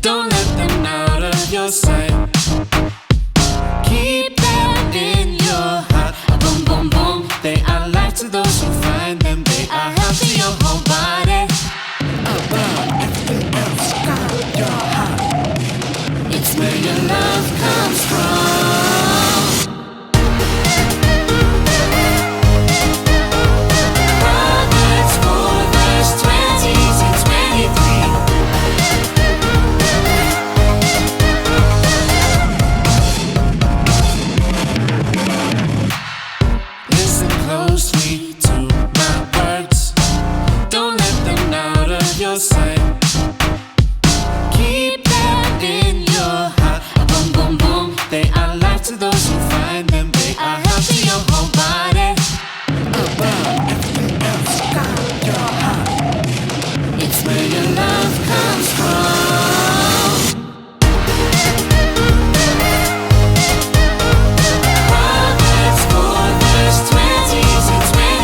Don't let them out of your sight. Keep them in your heart. Boom, boom, boom. They are life to those who find them. They are health to your whole body. Above everything else, guard your heart. It's where your love comes from. Proverbs 4 verse 20 to 23. Listen closely to my words. Don't let them out of your sight. Keep them in your heart. Boom, boom, boom. They are life to those who find them. They are health to your whole body. Above everything else, guard your heart. It's where your love comes from. Proverbs 4 verse 20 to 23.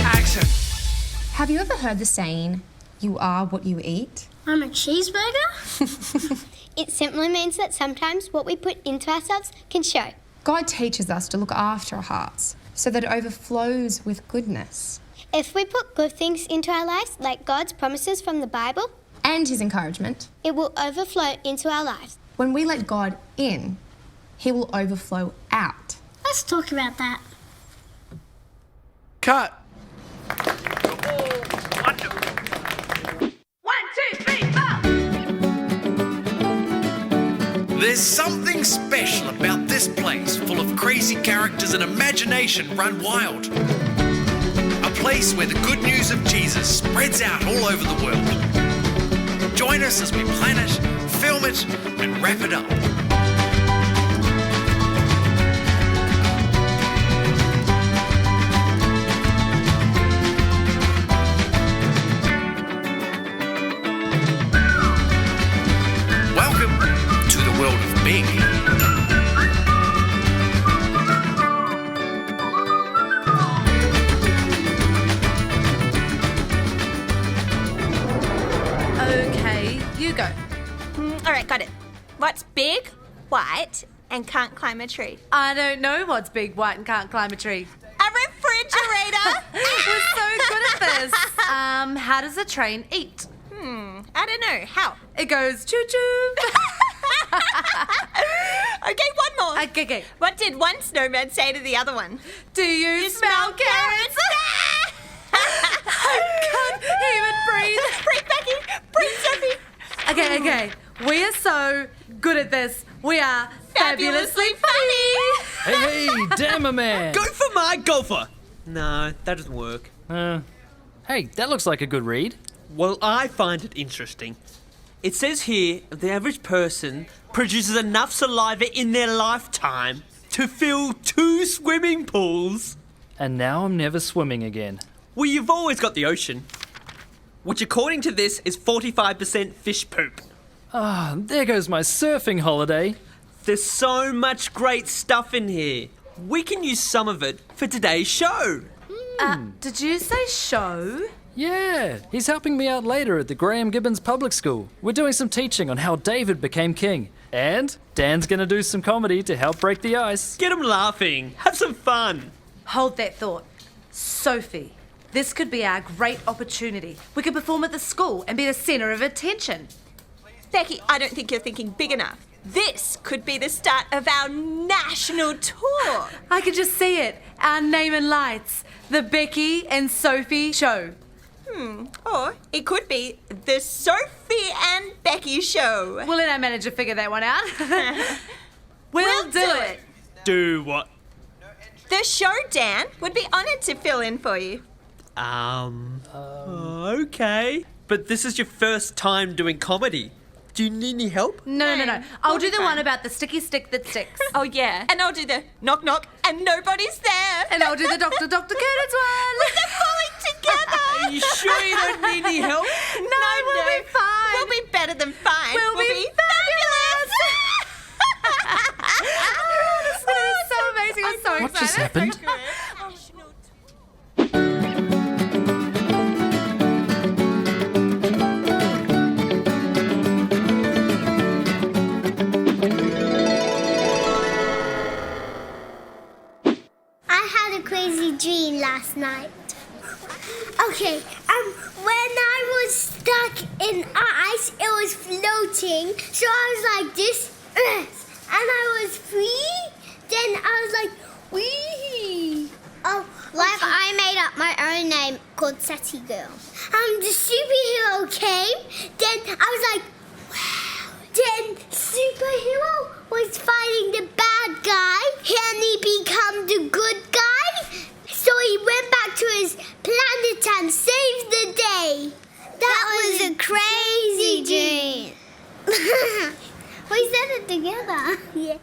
Action. Have you ever heard the saying, you are what you eat? I'm a cheeseburger? It simply means that sometimes what we put into ourselves can show. God teaches us to look after our hearts so that it overflows with goodness If we put good things into our lives, like God's promises from the Bible, and His encouragement. it will overflow into our lives. When we let God in, He will overflow out. Let's talk about that. Cut. There's something special about this place, full of crazy characters and imagination run wild. A place where the good news of Jesus spreads out all over the world. Join us as we plan it, film it, and wrap it up. Welcome to the world of Big. Okay, you go. All right, got it. What's big, white, and can't climb a tree? I don't know what's big, white, and can't climb a tree. A refrigerator. We're so good at this. How does a train eat? I don't know. How? It goes choo-choo. Okay, one more. Okay. What did one snowman say to the other one? Do you smell carrots? I can't even breathe. Breathe, Becky. Breathe, Sophie. Okay. We are so good at this. We are Fabulously funny. Hey, damn a man! Go for my golfer! No, that doesn't work. Hey, that looks like a good read. Well, I find it interesting. It says here the average person produces enough saliva in their lifetime to fill 2 swimming pools. And now I'm never swimming again. Well, you've always got the ocean, which according to this is 45% fish poop. There goes my surfing holiday. There's so much great stuff in here. We can use some of it for today's show. Did you say show? Yeah, he's helping me out later at the Graham Gibbons Public School. We're doing some teaching on how David became king. And Dan's gonna do some comedy to help break the ice. Get them laughing. Have some fun. Hold that thought. Sophie, this could be our great opportunity. We could perform at the school and be the centre of attention. Becky, I don't think you're thinking big enough. This could be the start of our national tour. I can just see it. Our name in lights. The Becky and Sophie Show. Or it could be the Sophie and Becky Show. We'll let our manager figure that one out. We'll do it. Do what? The show, Dan, would be honoured to fill in for you. Okay. But this is your first time doing comedy. Do you need any help? No. I'll do the one about the sticky stick that sticks. Oh, yeah. And I'll do the knock knock and nobody's there. And I'll do the Dr. Curtis one. They're falling together. Are you sure you don't need any help? No, we'll be fine. We'll be better than fine. We'll be fabulous. just happened? I had a crazy dream last night. Okay, when I was stuck in ice, it was floating. So I was like this, and I was free. Then I was like, wee. Oh, Like I made up my own name called Setty Girl. the superhero came. Then I was like, wow. Then superhero was fighting the bad guy. And he became the good guy. So he went back to his planet and saved the day. That was a crazy dream. We said it together. Yeah.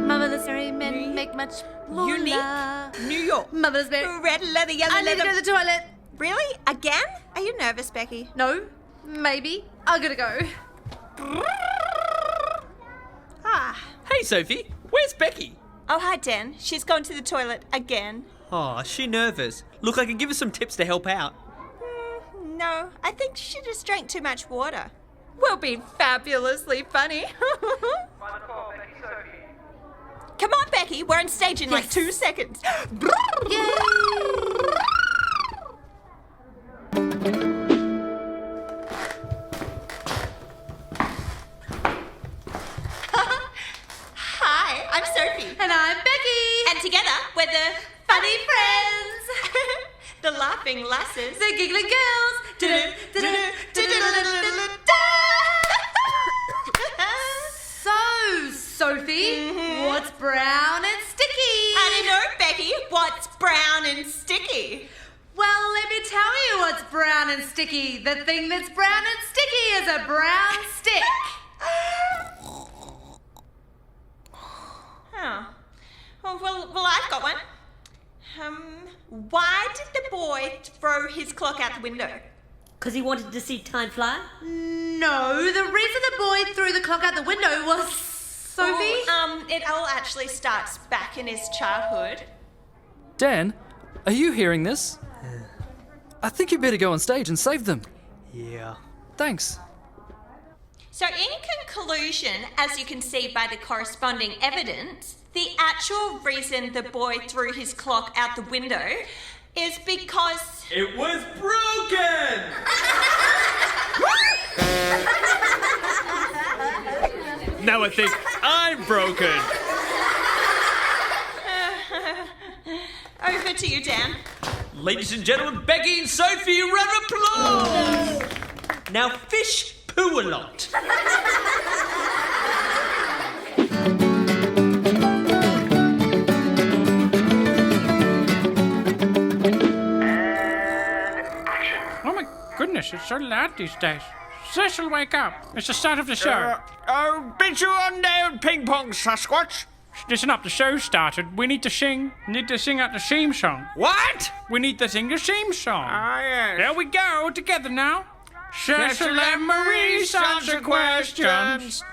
Marvelous merry men make much moolah. Unique. New York. Marvelous merry. Red leather, yellow I need to leather. go to the toilet. Really? Again? Are you nervous, Becky? No, maybe. I'm gonna go. Ah. Hey, Sophie, where's Becky? Oh, hi, Dan. She's gone to the toilet again. Oh, is she nervous? Look, I can give her some tips to help out. No, I think she just drank too much water. We'll be fabulously funny. Come on, Becky. We're on stage in like 2 seconds. Hi, I'm Sophie. And I'm Becky. And together, we're the Funny friends. the laughing lasses. The giggling girls. So, Sophie, what's brown and sticky? I don't know, Becky. What's brown and sticky? Well, let me tell you what's brown and sticky. The thing that's brown and sticky is a brown stick. Oh. Well, I've got one. Why did the boy throw his clock out the window? Because he wanted to see time fly? No, the reason the boy threw the clock out the window was, Sophie? Well, it all actually starts back in his childhood. Dan, are you hearing this? I think you better go on stage and save them. Yeah. Thanks. So in conclusion, as you can see by the corresponding evidence, the actual reason the boy threw his clock out the window is because... It was broken! Now I think I'm broken. Over to you, Dan. Ladies and gentlemen, Becky and Sophie, round of applause! Now fish poo a lot. Oh my goodness, it's so loud these days. Cecil, wake up. It's the start of the show. Bid you on down ping pong, Sasquatch. Listen up, the show started. We need to sing. Need to sing out the theme song. What? We need to sing the theme song. Yes. There we go, together now. Cecil and Marie answer questions.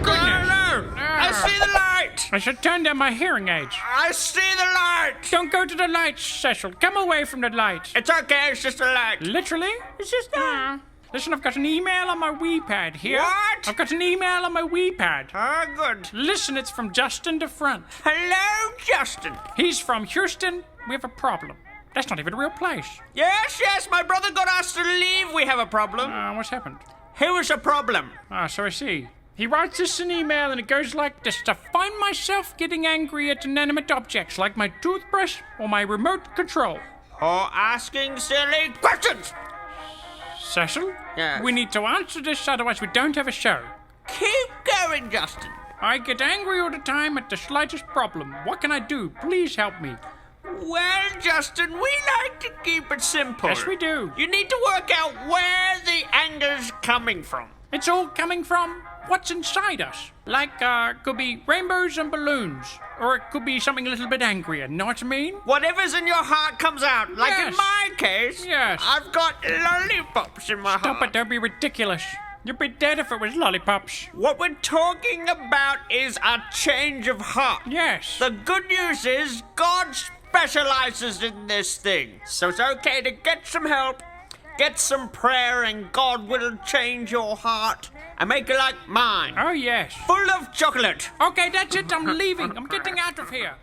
Goodness. I see the light. I should turn down my hearing aids. I see the light. Don't go to the lights, Cecil. Come away from the lights. It's okay, it's just a light. Literally? It's just that. Listen, I've got an email on my WePad here. What? I've got an email on my WePad. Ah, good. Listen, it's from Justin DeFront. Hello, Justin. He's from Houston. We have a problem. That's not even a real place. Yes, my brother got asked to leave. We have a problem. What's happened? Who is a problem? So I see. He writes us an email and it goes like this. To find myself getting angry at inanimate objects like my toothbrush or my remote control. Or asking silly questions. Cecil? Yes. We need to answer this, otherwise we don't have a show. Keep going, Justin. I get angry all the time at the slightest problem. What can I do? Please help me. Well, Justin, we like to keep it simple. Yes, we do. You need to work out where the anger's coming from. It's all coming from what's inside us. Like, could be rainbows and balloons. Or it could be something a little bit angrier, know what I mean? Whatever's in your heart comes out. Like Yes. in my case, Yes. I've got lollipops in my Stop heart. it, don't be ridiculous. You'd be dead if it was lollipops. What we're talking about is a change of heart. Yes. The good news is God specializes in this thing. So it's okay to get some help, get some prayer, and God will change your heart and make it like mine. Oh, yes. Full of chocolate. Okay, that's it. I'm leaving. I'm getting out of here.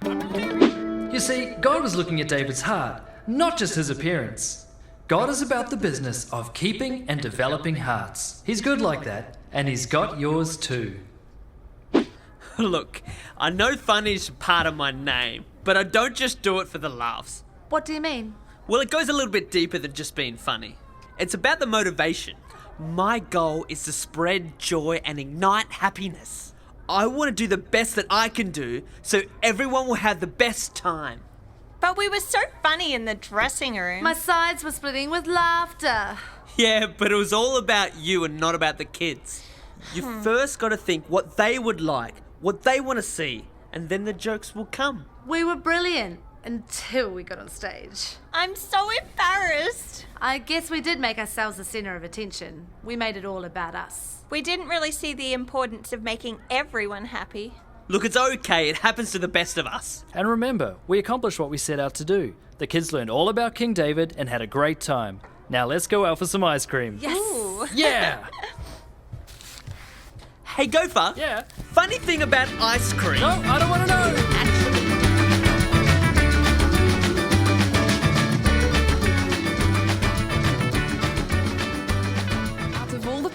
You see, God was looking at David's heart, not just his appearance. God is about the business of keeping and developing hearts. He's good like that, and he's got yours too. Look, I know funny's part of my name, but I don't just do it for the laughs. What do you mean? Well, it goes a little bit deeper than just being funny. It's about the motivation. My goal is to spread joy and ignite happiness. I want to do the best that I can do so everyone will have the best time. But we were so funny in the dressing room. My sides were splitting with laughter. Yeah, but it was all about you and not about the kids. You first got to think what they would like, what they want to see, and then the jokes will come. We were brilliant until we got on stage. I'm so embarrassed. I guess we did make ourselves the centre of attention. We made it all about us. We didn't really see the importance of making everyone happy. Look, it's okay. It happens to the best of us. And remember, we accomplished what we set out to do. The kids learned all about King David and had a great time. Now let's go out for some ice cream. Yes! Ooh. Yeah! Hey, Gopher. Yeah? Funny thing about ice cream. No, I don't want to know!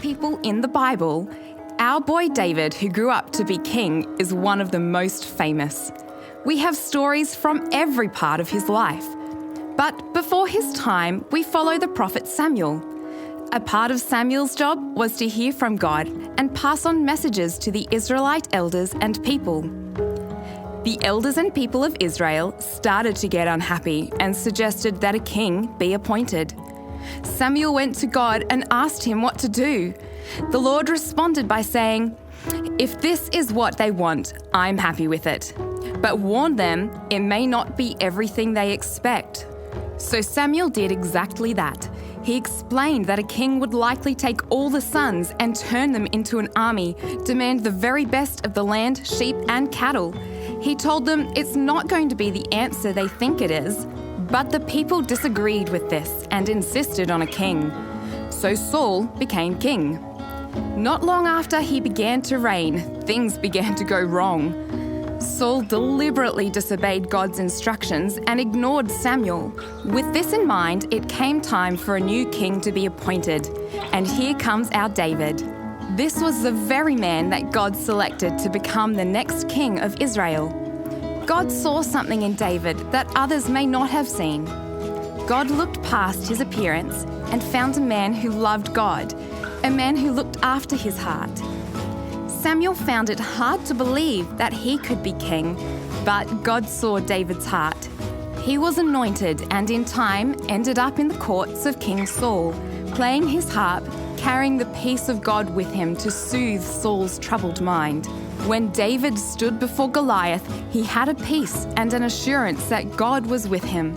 People in the Bible, our boy David, who grew up to be king, is one of the most famous. We have stories from every part of his life. But before his time, we follow the prophet Samuel. A part of Samuel's job was to hear from God and pass on messages to the Israelite elders and people. The elders and people of Israel started to get unhappy and suggested that a king be appointed. Samuel went to God and asked him what to do. The Lord responded by saying, "If this is what they want, I'm happy with it. But warn them, it may not be everything they expect." So Samuel did exactly that. He explained that a king would likely take all the sons and turn them into an army, demand the very best of the land, sheep, and cattle. He told them it's not going to be the answer they think it is. But the people disagreed with this and insisted on a king. So Saul became king. Not long after he began to reign, things began to go wrong. Saul deliberately disobeyed God's instructions and ignored Samuel. With this in mind, it came time for a new king to be appointed. And here comes our David. This was the very man that God selected to become the next king of Israel. God saw something in David that others may not have seen. God looked past his appearance and found a man who loved God, a man who looked after his heart. Samuel found it hard to believe that he could be king, but God saw David's heart. He was anointed and in time ended up in the courts of King Saul, playing his harp, carrying the peace of God with him to soothe Saul's troubled mind. When David stood before Goliath, he had a peace and an assurance that God was with him.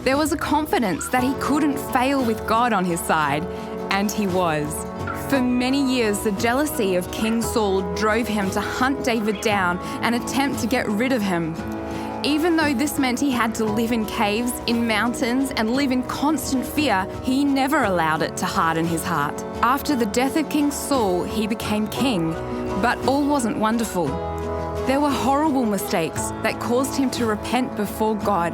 There was a confidence that he couldn't fail with God on his side, and he was. For many years, the jealousy of King Saul drove him to hunt David down and attempt to get rid of him. Even though this meant he had to live in caves, in mountains, and live in constant fear, he never allowed it to harden his heart. After the death of King Saul, he became king, but all wasn't wonderful. There were horrible mistakes that caused him to repent before God,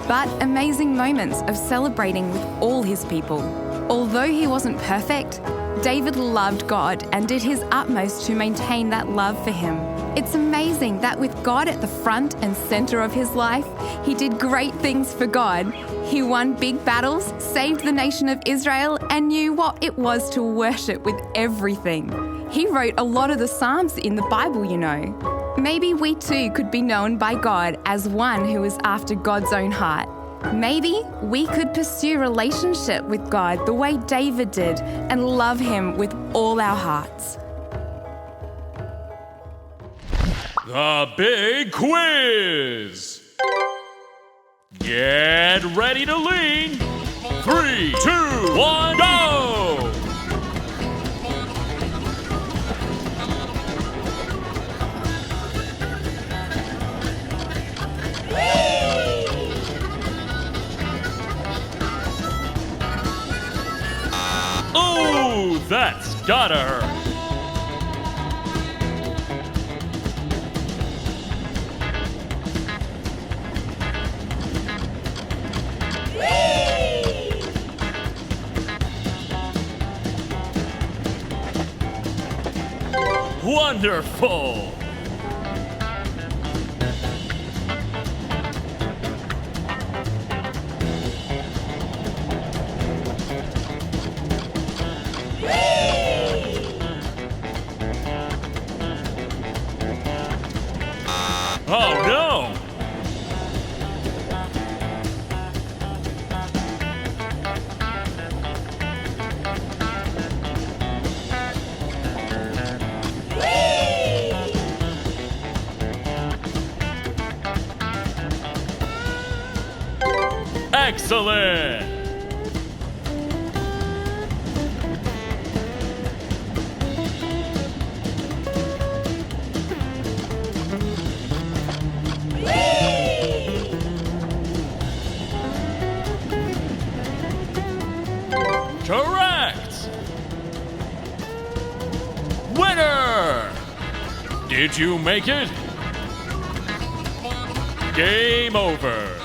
but amazing moments of celebrating with all his people. Although he wasn't perfect, David loved God and did his utmost to maintain that love for him. It's amazing that with God at the front and center of his life, he did great things for God. He won big battles, saved the nation of Israel, and knew what it was to worship with everything. He wrote a lot of the Psalms in the Bible, you know. Maybe we too could be known by God as one who is after God's own heart. Maybe we could pursue relationship with God the way David did and love him with all our hearts. The big quiz! Get ready to lean! 3, 2, 1, go! Gotta hurt. Wonderful! Oh no! Excellent! Correct! Winner! Did you make it? Game over.